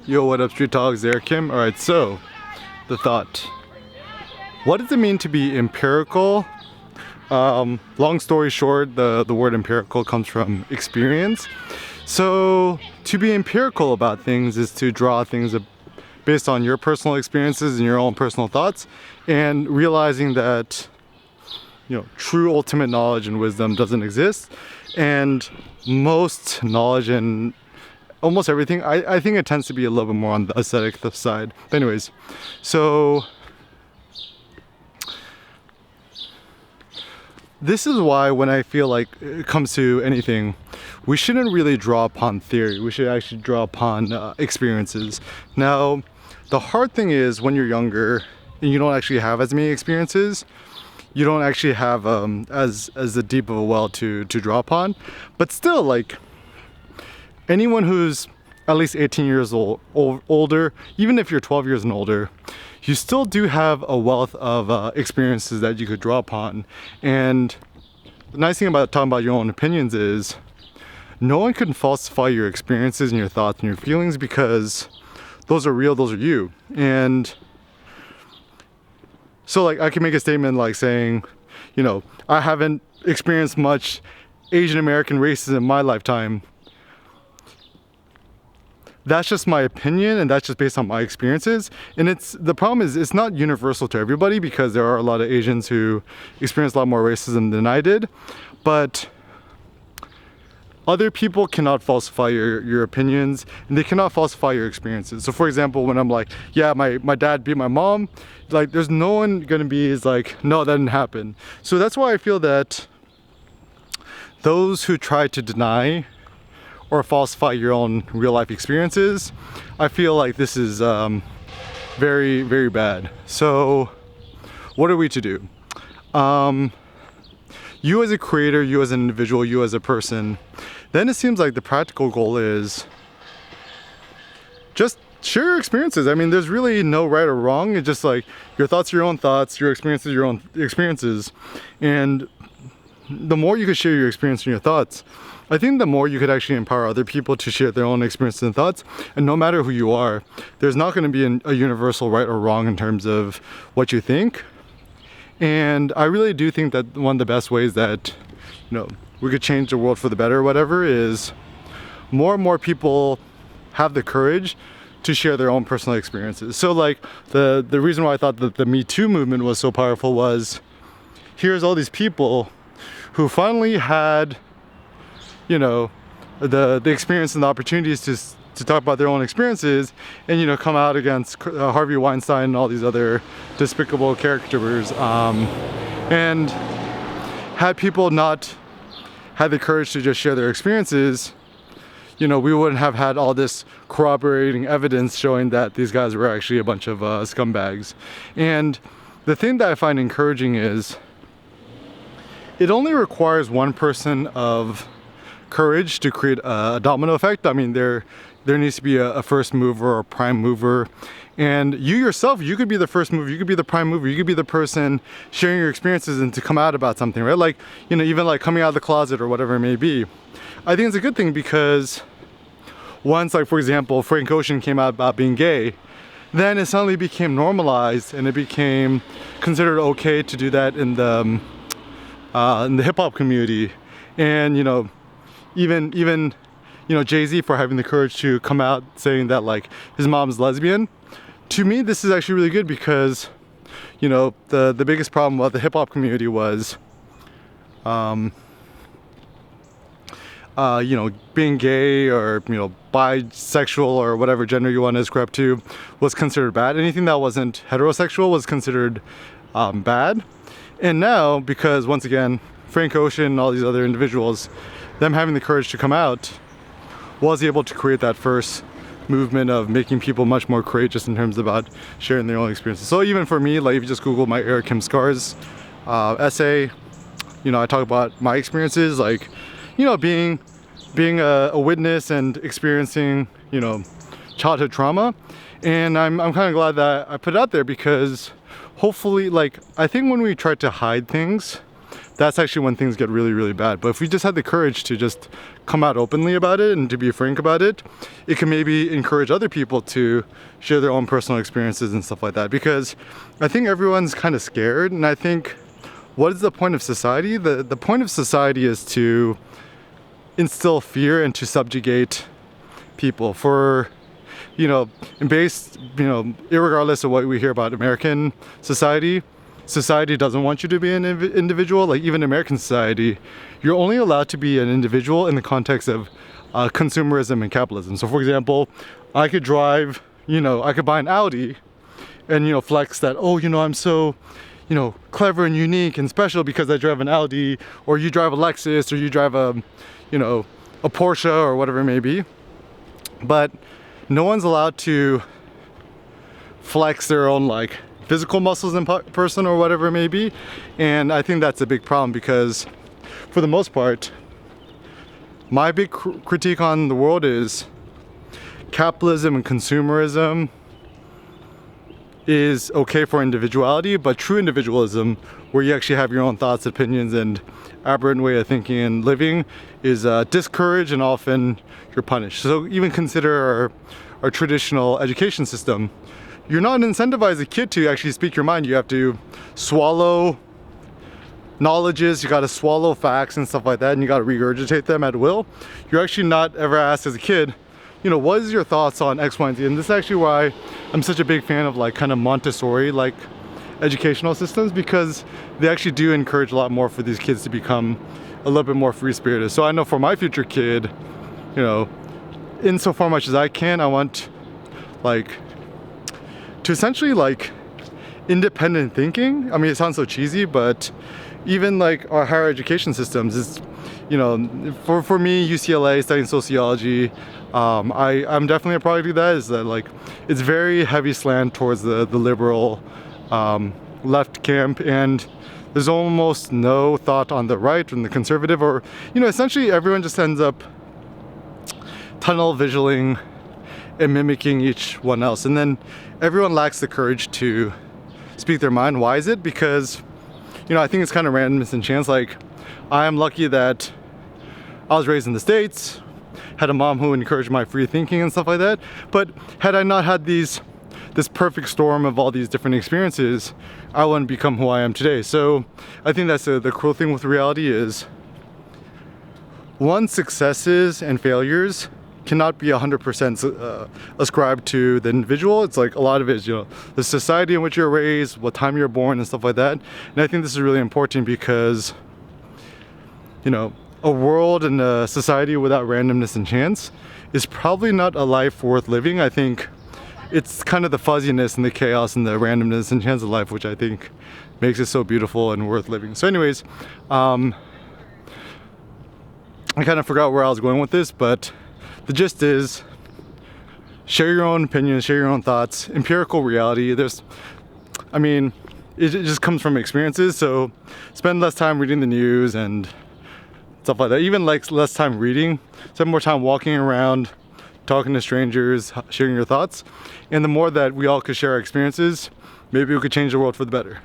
Yo, what up, Street Dogs? There, Kim. Alright, so, the thought. What does it mean to be empirical? Long story short, the word empirical comes from experience. So, to be empirical about things is to draw things based on your personal experiences and your own personal thoughts, and realizing that, true ultimate knowledge and wisdom doesn't exist, and most knowledge and almost everything, I think it tends to be a little bit more on the aesthetic side. But anyways, so this is why when I feel like it comes to anything, we shouldn't really draw upon theory. We should actually draw upon experiences. Now, the hard thing is when you're younger and you don't actually have as many experiences, you don't actually have as a deep of a well to draw upon. But still, like, anyone who's at least 18 years older, even if you're 12 years and older, you still do have a wealth of experiences that you could draw upon. And the nice thing about talking about your own opinions is no one can falsify your experiences and your thoughts and your feelings, because those are real, those are you. And so, like, I can make a statement like saying, I haven't experienced much Asian American racism in my lifetime. That's just my opinion, and that's just based on my experiences. And the problem is it's not universal to everybody, because there are a lot of Asians who experience a lot more racism than I did. But other people cannot falsify your opinions, and they cannot falsify your experiences. So for example, when I'm like, yeah, my dad beat my mom, like, there's no one gonna be like, no, that didn't happen. So that's why I feel that those who try to deny or falsify your own real life experiences, I feel like this is very, very bad. So what are we to do? You as a creator, you as an individual, you as a person, then it seems like the practical goal is just share your experiences. I mean, there's really no right or wrong. It's just like your thoughts are your own thoughts, your experiences, your own experiences. And the more you could share your experience and your thoughts, I think the more you could actually empower other people to share their own experiences and thoughts. And no matter who you are, there's not going to be a universal right or wrong in terms of what you think. And I really do think that one of the best ways that, we could change the world for the better or whatever is more and more people have the courage to share their own personal experiences. So like the reason why I thought that the Me Too movement was so powerful was, here's all these people who finally had the experience and the opportunities to talk about their own experiences and come out against Harvey Weinstein and all these other despicable characters, and had people not had the courage to just share their experiences, we wouldn't have had all this corroborating evidence showing that these guys were actually a bunch of scumbags. And the thing that I find encouraging is it only requires one person of courage to create a domino effect. I mean, there needs to be a first mover or a prime mover, and you yourself, you could be the first mover, you could be the prime mover, you could be the person sharing your experiences and to come out about something, right? Like, even like coming out of the closet or whatever it may be. I think it's a good thing, because once, like, for example, Frank Ocean came out about being gay, then it suddenly became normalized and it became considered okay to do that in the hip-hop community. And even Jay-Z for having the courage to come out saying that, like, his mom's lesbian. To me, this is actually really good, because the biggest problem with the hip-hop community was being gay or bisexual or whatever gender you want to ascribe to was considered bad. Anything that wasn't heterosexual was considered bad. And now, because once again, Frank Ocean and all these other individuals, them having the courage to come out, was able to create that first movement of making people much more courageous in terms about sharing their own experiences. So even for me, like, if you just Google my Eric Kim Scars essay, I talk about my experiences, like, being a witness and experiencing, childhood trauma. And I'm kind of glad that I put it out there, because hopefully, like, I think when we try to hide things, that's actually when things get really, really bad. But if we just had the courage to just come out openly about it and to be frank about it, it can maybe encourage other people to share their own personal experiences and stuff like that. Because I think everyone's kind of scared, and I think, what is the point of society? The point of society is to instill fear and to subjugate people for, irregardless of what we hear about American society doesn't want you to be an individual. Like even American society, you're only allowed to be an individual in the context of consumerism and capitalism. So for example, I could drive, I could buy an Audi and, flex that, I'm so, clever and unique and special because I drive an Audi, or you drive a Lexus, or you drive a Porsche or whatever it may be. But no one's allowed to flex their own physical muscles in person or whatever it may be. And I think that's a big problem because for the most part, my big critique on the world is capitalism and consumerism is okay for individuality, but true individualism, where you actually have your own thoughts, opinions, and aberrant way of thinking and living, is discouraged, and often you're punished. So even consider our traditional education system. You're not incentivized as a kid to actually speak your mind. You have to swallow knowledges, you got to swallow facts and stuff like that, and you got to regurgitate them at will. You're actually not ever asked as a kid, what is your thoughts on X, Y, and Z? And this is actually why I'm such a big fan of kind of Montessori educational systems, because they actually do encourage a lot more for these kids to become a little bit more free-spirited. So I know for my future kid, insofar much as I can, I want to essentially independent thinking. I mean, it sounds so cheesy, but even our higher education systems is, for me, UCLA, studying sociology, I'm definitely a product of that, is that it's very heavy slant towards the liberal left camp, and there's almost no thought on the right and the conservative, or essentially everyone just ends up tunnel visioning and mimicking each one else, and then everyone lacks the courage to speak their mind. Why is it? Because I think it's kind of randomness and chance. I am lucky that I was raised in the States, had a mom who encouraged my free thinking and stuff like that, but had I not had this perfect storm of all these different experiences, I wouldn't become who I am today. So I think that's the cool thing with reality is, one's successes and failures cannot be 100% ascribed to the individual. It's a lot of it is, the society in which you're raised, what time you're born, and stuff like that. And I think this is really important because, a world and a society without randomness and chance is probably not a life worth living. I think it's kind of the fuzziness and the chaos and the randomness and chance of life which I think makes it so beautiful and worth living. So anyways, I kind of forgot where I was going with this, but the gist is, share your own opinions, share your own thoughts. Empirical reality, it just comes from experiences, so spend less time reading the news and stuff like that. Even less time reading, spend more time walking around, talking to strangers, sharing your thoughts. And the more that we all could share our experiences, maybe we could change the world for the better.